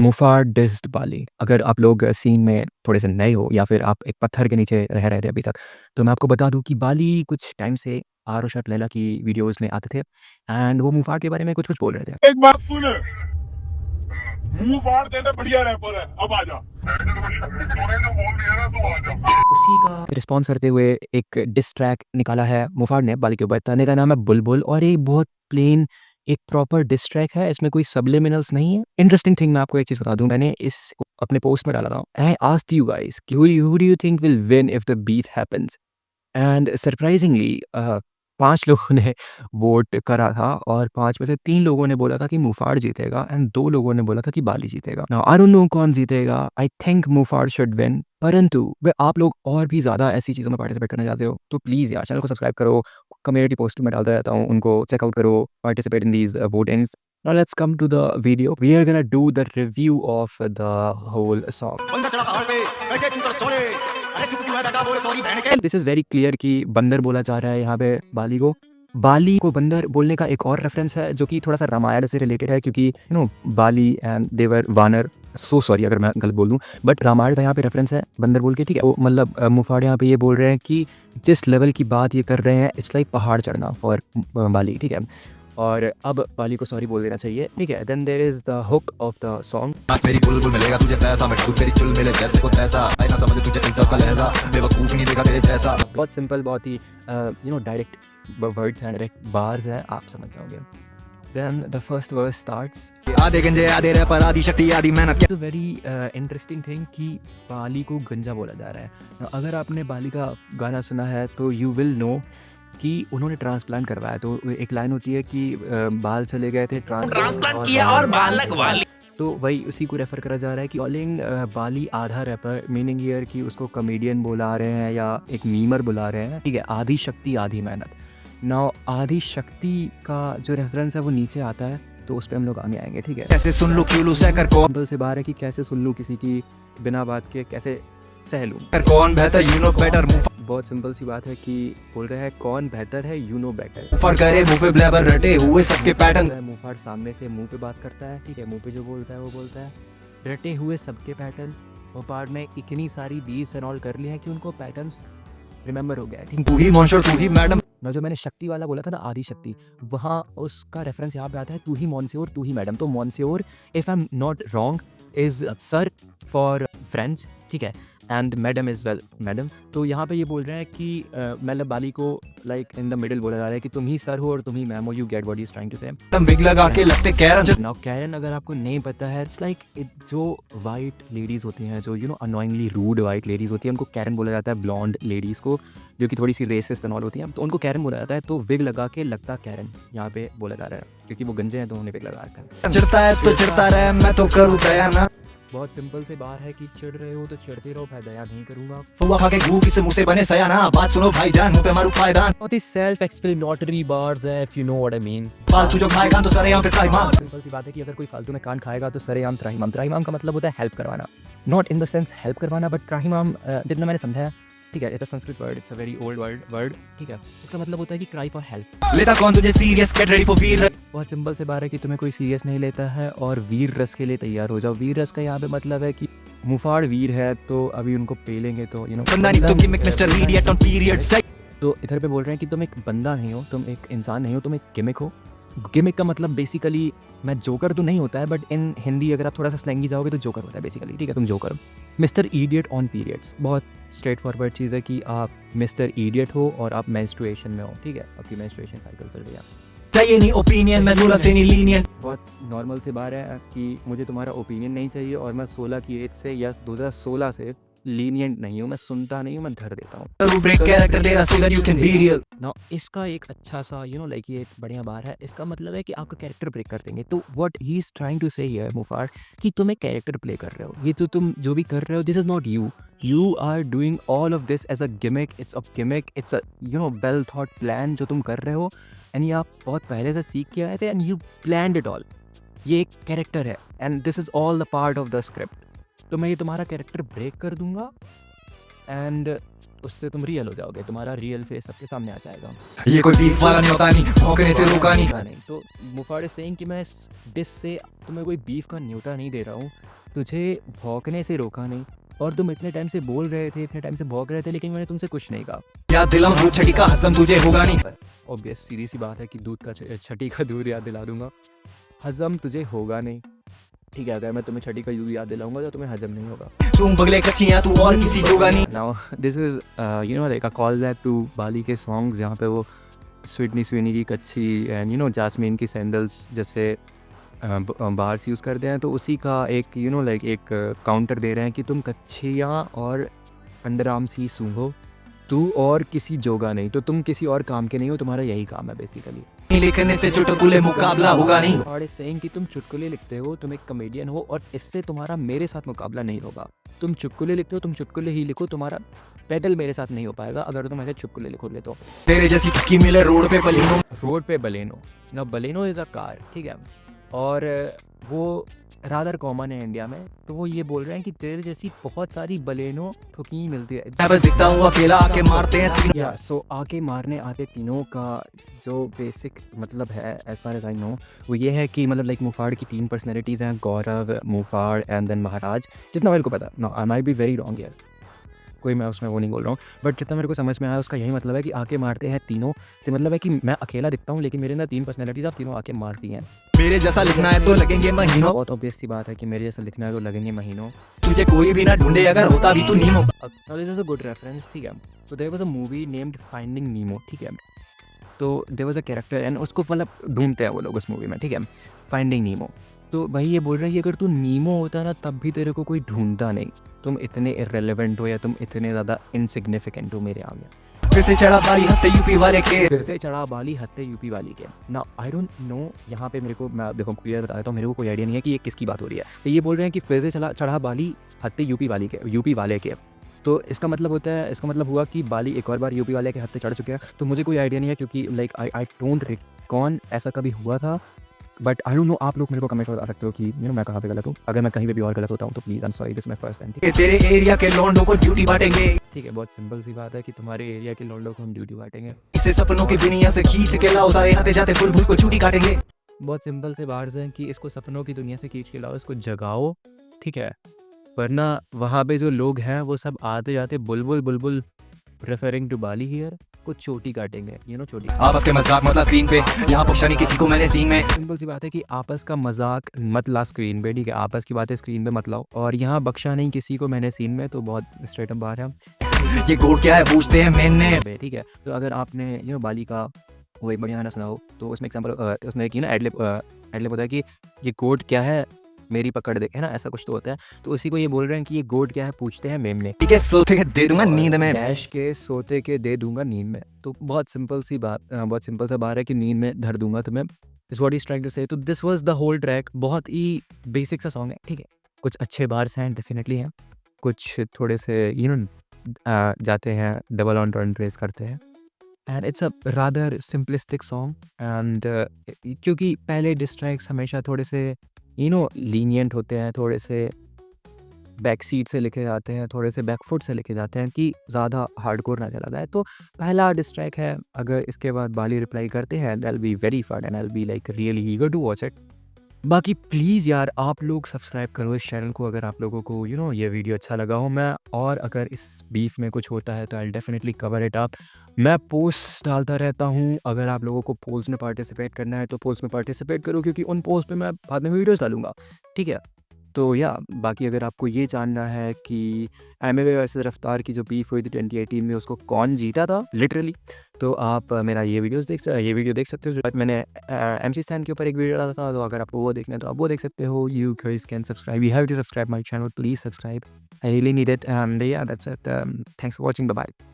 मुफाड डिस्ड बाली। अगर आप लोग सीन में थोड़े से नए हो या फिर आप एक पत्थर के नीचे रह रहे थे अभी तक, तो मैं आपको बता दूँ कि बाली कुछ टाइम से आरुषद लैला की वीडियोज़ में आते थे एंड वो मुफाड के बारे में कुछ-कुछ बोल रहे थे। एक बात सुन, मुंह फाड़ जैसे बढ़िया रैपर है, अब आ जा। उसी का रिस्पॉन्स करते हुए एक डिस ट्रैक निकाला है मुफाड ने बाली के ऊपर। गाने का नाम है बुलबुल और ये बहुत प्लेन एक प्रॉपर डिस ट्रैक है, इसमें कोई सबलिमिनल्स नहीं है। इंटरेस्टिंग थिंग मैं आपको एक चीज़ बता दूँ, मैंने इस अपने पोस्ट में डाला था। आई आस्क्ड यू गाइस कि who do you think will win if the beef happens? And surprisingly 5 लोगों ने वोट करा था और 5 में से 3 लोगों ने बोला था कि मुफाड जीतेगा एंड 2 लोगों ने बोला था कि बाली जीतेगा। नाउ आई डोंट नो कौन जीतेगा, आई थिंक मुफाड शुड विन। परंतु वे आप लोग और भी ज़्यादा ऐसी चीज़ों में पार्टिसिपेट करना चाहते हो, तो प्लीज़ यार चैनल को सब्सक्राइब करो, कम्युनिटी पोस्ट में डालता रहता हूँ, उनको चेकआउट करो, participate in these votings. Now let's come to the video. We are gonna do the review of the whole song. This is very clear कि बंदर बोला जा रहा है यहाँ पे बाली को। बाली को बंदर बोलने का एक और रेफरेंस है जो कि थोड़ा सा रामायण से रिलेटेड है, क्योंकि यू नो बाली एंड देवर वानर, सो सॉरी अगर मैं गलत बोल दूँ, बट रामायण का यहाँ पे रेफरेंस है बंदर बोल के, ठीक है। वो मतलब मुफाड यहाँ पे ये बोल रहे हैं कि जिस लेवल की बात ये कर रहे हैं इट्स लाइक पहाड़ चढ़ना फॉर बाली, ठीक है। और अब बाली को सॉरी बोल देना चाहिए, ठीक है। Then there is the hook of the song. मेरी बुलबुल मिलेगा तुझे पैसा, मैं तू तेरी चुल मिले जैसे को तैसा, आई ना समझ तुझे इज्जत का लहजा, बेवकूफ नहीं देखा तेरे जैसा। बहुत सिंपल, बहुत ही यू नो डायरेक्ट वर्ड्स हैं, डायरेक्ट बार्स हैं, आप समझ जाओगे। Then the first verse starts, आधे गंजे आधे रैपर आधी शक्ति आधी मेहनत। तो वेरी इंटरेस्टिंग थिंग कि बाली को गंजा बोला जा रहा है। अगर आपने बाली का गाना सुना है तो यू विल नो कि उन्होंने ट्रांसप्लांट करवाया। तो एक लाइन होती है कि बाल चले गए थे, ट्रांसप्लांट किया और बाल लगवा लिए। तो वही उसी को रेफर करा जा रहा है कि कॉलिंग बाली आधा रैपर, मीनिंग ईयर कि उसको कॉमेडियन बुला रहे हैं या एक मीमर बुला रहे हैं, ठीक है। आधी शक्ति आधी मेहनत। नाउ आधी शक्ति का जो रेफरेंस है वो नीचे आता है, तो उस पर हम लोग आगे आएंगे, ठीक है। कैसे सुन लूं क्यों लूं सहकर सिंपल से बात है कि कैसे सुन लूँ किसी की बिना बात के, कैसे सह लूँ, कौन बेहतर यू नो बेटर। बहुत सिंपल सी बात है कि बोल रहे हैं कौन बेहतर है, यू नो बेटर। मुफाड़ करे मुंह पे ब्लैबर रटे हुए सबके पैटर्न। मुफाड़ सामने से मुंह पे बात करता है, ठीक है। मुंह पे जो बोलता है वो बोलता है रटे हुए सबके पैटर्न। मुफाड़ ने इतनी सारी बीट्स एंड ऑल कर ली है कि उनको पैटर्न्स रिमेंबर हो गया, ठीक। तू ही मॉन्स्टर तू ही मैडम। ना जो मैंने शक्ति वाला बोला था ना, आदि शक्ति, वहाँ उसका रेफरेंस यहाँ पे आता है तू ही मॉन्स्योर तू ही मैडम। तो monsieur, if I am not wrong, is sir for French, ठीक है, and madam is well madam. तो यहाँ पे ये बोल रहे हैं कि मतलब बाली को लाइक इन द मिडिल बोला जा रहा है कि तुम ही सर हो और तुम ही मैम हो, you get what he is trying to say. तुम विग लगा के लगते कैरन। नाउ कैरन अगर आपको नहीं पता है, इट्स लाइक जो वाइट लेडीज़ होती हैं, जो you know annoyingly rude white ladies होती हैं, उनको कैरन बोला जाता है। ब्लॉन्ड लेडीज़ को जो कि थोड़ी सी रेसिस्ट एंड ऑल होती हैं, तो उनको कैरन बोला जाता है। तो विग लगा के लगता कैरन यहाँ पे बोला जा रहा है, क्योंकि वो गंजे हैं तो उन्होंने विग लगा रखा है। चिढ़ता है तो चिढ़ता रहे, मैं तो करूँ दया ना। बहुत सिंपल से बात है कि चिढ़ रहे हो तो चिढ़ते रहो, मैं दया नहीं करूंगा। फुआ खा के घू किसे मुंह से बने सया ना, बात सुनो भाईजान मुंह पे मारू पायदान। बहुत ही सेल्फ एक्सप्लेनेटरी बार्स है, if you know what I mean. फालतू जो खाएगा तो सरेआम फिर त्राहिमाम। सिंपल सी बात है कि अगर कोई फालतू में कान खाएगा तो सरेआम त्राहिमाम। त्राहिमाम का मतलब होता है हेल्प करवाना, not in the sense help करवाना, बट त्राहिमाम जितना मैंने समझा है, ठीक है, it's a Sanskrit word, it's a very old word, ठीक है। इसका मतलब होता है कि क्राई फॉर हेल्प। लेता कौन तुझे सीरियस, गेट रेडी फॉर वीर। बहुत सिंपल से बात है कि तुम्हें कोई सीरियस नहीं लेता है और वीर रस के लिए तैयार हो जाओ। वीर रस का यहाँ पे मतलब है कि मुफाड़ वीर है तो अभी उनको पेलेंगे, तो यू नो बंदा नहीं तो gimmick mister idiot on period. तो इधर पे बोल रहे हैं कि तुम एक बंदा नहीं हो, तुम एक इंसान नहीं हो, तुम एक गिमिक हो। गिमिक का मतलब बेसिकली, मैं जोकर तो नहीं होता है, बट इन हिंदी अगर आप थोड़ा सा स्लैंगी जाओगे तो जोकर होता है बेसिकली, ठीक है। तुम जोकर हो, मिस्टर इडियट ऑन पीरियड्स। बहुत स्ट्रेट फॉरवर्ड चीज़ है कि आप मिस्टर इडियट हो और आप मेंस्ट्रुएशन में हो, ठीक है, आपकी मेंस्ट्रुएशन साइकिल चल रही है। चाहिए नहीं ओपिनियन, मैं 16 से नहीं लीनियंट। बहुत नॉर्मल सी बात है कि मुझे तुम्हारा ओपिनियन नहीं चाहिए और मैं 16 की एज से या 2016 से लीनियंट नहीं हूँ, मैं सुनता नहीं हूँ, मैं धर देता हूँ। ब्रेक कैरेक्टर तेरा so that you can be real। Now इसका एक अच्छा सा यू नो लाइक ये एक बढ़िया बार है। इसका मतलब है कि आपका कैरेक्टर ब्रेक कर देंगे। तो what he is trying to say here मुफाड़, कि तुम एक कैरेक्टर प्ले कर रहे हो। ये तो तुम जो भी कर रहे हो, this is not you, you are doing all of this as a gimmick. It's a gimmick, it's a you know well thought plan जो तुम कर रहे हो, एंड ये आप बहुत पहले से सीख के आए थे and you planned it all. ये एक कैरेक्टर है and this is all the part of the script. तो मैं ये तुम्हारा कैरेक्टर ब्रेक कर दूंगा एंड उससे तुम रियल हो जाओगे, तुम्हारा रियल फेस सबके सामने आ जाएगा। ये कोई बीफ वाला नहीं होता, नहीं भौंकने से रोका नहीं। तो मुफाड़ इज सेइंग कि मैं इस डिस से तुम्हें कोई बीफ का न्योता नहीं दे रहा हूँ, तुझे भौंकने से रोका नहीं और तुम इतने टाइम से बोल रहे थे, इतने टाइम से भौंक रहे थे, लेकिन मैंने तुमसे कुछ नहीं कहा। याद दिलाऊं दूध छड़ी का हजम तुझे होगा नहीं। ऑब्वियस सीधी सी बात है कि दूध का छठी का दूध याद दिला दूंगा, हजम तुझे होगा नहीं। ठीक है, अगर मैं तुम्हें छठी का दूध याद दिलाऊंगा तो तुम्हें हजम नहीं होगा। सूंघ बगले कच्चियां तू और किसी जोगा नहीं। Now this is like a call back to Bali के सॉन्ग्स, जहाँ पे वो स्वीटनी स्वीनी की कच्ची एंड जास्मीन की सैंडल्स जैसे बाहर से यूज़ करते हैं, तो उसी का एक लाइक एक काउंटर दे रहे हैं कि तुम कच्चियाँ और अंडरआर्म्स ही सूंघो, तू और किसी जोगा नहीं। तो तुम किसी और काम के नहीं हो, तुम्हारा यही काम है बेसिकली। लिखने से चुटकुले मुकाबला होगा नहीं। और इस सेइंग कि तुम चुटकुले लिखते हो, तुम एक कॉमेडियन हो और इससे तुम्हारा मेरे साथ मुकाबला नहीं होगा। तुम चुटकुले लिखते हो, तुम चुटकुले ही लिखो, तुम्हारा पैडल मेरे साथ नहीं हो पाएगा अगर तुम ऐसे चुटकुले लिखोगे तो। तेरे जैसी ठुकी मिले रोड पे बलिनो। रोड पे बलेनो, ना बलेनो इज़ अ कार, ठीक है, और वो रादर कॉमन है इंडिया में। तो वो ये बोल रहे हैं कि तेरे जैसी बहुत सारी बलेनो ठुकी मिलती है। मैं बस दिखता हूँ अकेला आके मारते हैं तीन। या सो आके मारने आते तीनों का जो बेसिक मतलब है as far as I know, वो ये है कि मतलब लाइक मुफाड़ की 3 पर्सनैलिटीज़ हैं, गौरव, मुफाड़ एंड देन महाराज। जितना मेरे को पता, no I might be very wrong यार, कोई मैं उसमें वो नहीं बोल रहा हूँ, बट जितना मेरे को समझ में आया उसका यही मतलब है कि आके मारते हैं तीनों से मतलब है कि मैं अकेला दिखता हूँ लेकिन मेरे अंदर 3 पर्सनैलिटीज़ आप तीनों आके मारती हैं। मेरे जैसा लिखना है तो लगेंगे महीनों। बहुत ऑब्वियस सी बात है कि मेरे जैसा लिखना है तो लगेंगे महीनों। तुझे कोई भी ना ढूंढे अगर होता भी तू नीमो। Now this is a good reference, ठीक है। तो there was a movie named finding Nemo, ठीक है। तो there was a character and उसको मतलब ढूंढते हैं वो लोग उस मूवी में, ठीक है, फाइंडिंग नीमो। तो भाई ये बोल रहे हैं कि अगर तू नीमो होता ना तब भी तेरे को कोई ढूंढता नहीं, तुम इतने इररिलेवेंट हो या तुम इतने ज़्यादा इनसिग्निफिकेंट हो मेरे आगे। फिर से चढ़ा बारी हत्ते यूपी वाले के। फिर से चढ़ा बाली हत्ते यूपी वाली के। ना आई डोंट नो, यहाँ पे मेरे को मैं देखो क्लियर बताया तो मेरे को कोई आइडिया नहीं है कि ये किसकी बात हो रही है। तो ये बोल रहे हैं कि फिर से चढ़ा बाली हत्ते यूपी वाले के। तो इसका मतलब होता है, इसका मतलब हुआ कि बाली एक और बार यूपी वाले के हत्ते चढ़ चुके हैं। तो मुझे कोई आइडिया नहीं है क्योंकि लाइक आई डोंट रिकॉन ऐसा कभी हुआ था, बट आई डोंट नो। आप लोग मेरे को कमेंट में बता सकते हो कि मैं कहाँ पे गलत हूँ। अगर मैं कहीं पे भी और गलत होता हूँ तो please I am sorry, this my first time. तेरे एरिया के लौंडों को ड्यूटी बांटेंगे। ठीक है, बहुत सिंपल सी बात है कि तुम्हारे एरिया के लौंडों को हम ड्यूटी बांटेंगे। इसे सपनों की दुनिया से खींच के लाओ, सारे आते जाते फुल को छुट्टी काटेंगे। बहुत सिंपल से बात है कि इसको सपनों की दुनिया से खींच के लाओ, इसको जगाओ, ठीक है, वरना वहाँ पे जो लोग हैं वो सब आते जाते बुलबुल बुलबुल रेफरिंग टू बाली हियर को चोटी काटेंगे, चोटी। आपस के मजाक मतलब स्क्रीन पे, यहाँ बख्शा नहीं किसी को मैंने सीन में। सिंपल सी बात है कि आपस का मजाक मत ला स्क्रीन पे, ठीक है, आपस की बातें स्क्रीन पे मत लाओ, और यहाँ बख्शा नहीं किसी को मैंने सीन में, तो बहुत स्ट्रेट अप बात है। ये कोड क्या है पूछते हैं मैंने। ठीक है, तो अगर आपने बाली का वो एक बढ़िया गाना सुना हो तो उसमें एग्जाम्पल उसमें एक एडलिप होता है कि ये कोड क्या है मेरी पकड़ दे, है ना, ऐसा कुछ तो होता है। तो उसी को ये बोल रहे हैं कि ये गोड क्या है पूछते हैं मेमने। ठीक है, सोते के दे दूंगा नींद में। डैश के सोते के दे दूंगा नींद में। तो बहुत सिंपल सा बात है कि नींद में धर दूंगा तुम्हें, this what he is trying to say. तो this was the whole track. बहुत ही बेसिक सा सॉन्ग है, ठीक है, कुछ अच्छे बार्स हैं डेफिनेटली हैं, कुछ थोड़े से जाते हैं डबल ऑन टर्न ट्रेस करते हैं, and it's a rather simplistic song. And क्योंकि पहले डिस्ट्रैक्स हमेशा थोड़े से लीनियंट होते हैं, थोड़े से बैक सीट से लिखे जाते हैं, थोड़े से बैक फुट से लिखे जाते हैं कि ज़्यादा हार्डकोर ना चला जाए। तो पहला डिस्ट्रैक है, अगर इसके बाद बाली रिप्लाई करते हैं that will be very fun and I will be like really eager to watch it. बाकी प्लीज़ यार आप लोग सब्सक्राइब करो इस चैनल को अगर आप लोगों को ये वीडियो अच्छा लगा हो। मैं और अगर इस बीफ में कुछ होता है तो I definitely cover it up. मैं पोस्ट डालता रहता हूँ, अगर आप लोगों को पोल्स में पार्टिसिपेट करना है तो पोल्स में पार्टिसिपेट करो, क्योंकि उन पोल्स पे मैं बाद में वीडियोस डालूंगा, ठीक है। तो बाकी अगर आपको ये जानना है कि एमवे वर्सेस रफ्तार की जो बीफ हुई थी 2018 में उसको कौन जीता था लिटरली, तो आप मेरा ये वीडियो देख सकते हो। मैंने MC स्टैन के ऊपर एक वीडियो डाला था, तो अगर आपको वो देखना है तो आप वो देख सकते हो। You guys can subscribe, you have to subscribe my channel, please subscribe, I really need it. And yeah that's it, thanks for watching, bye bye.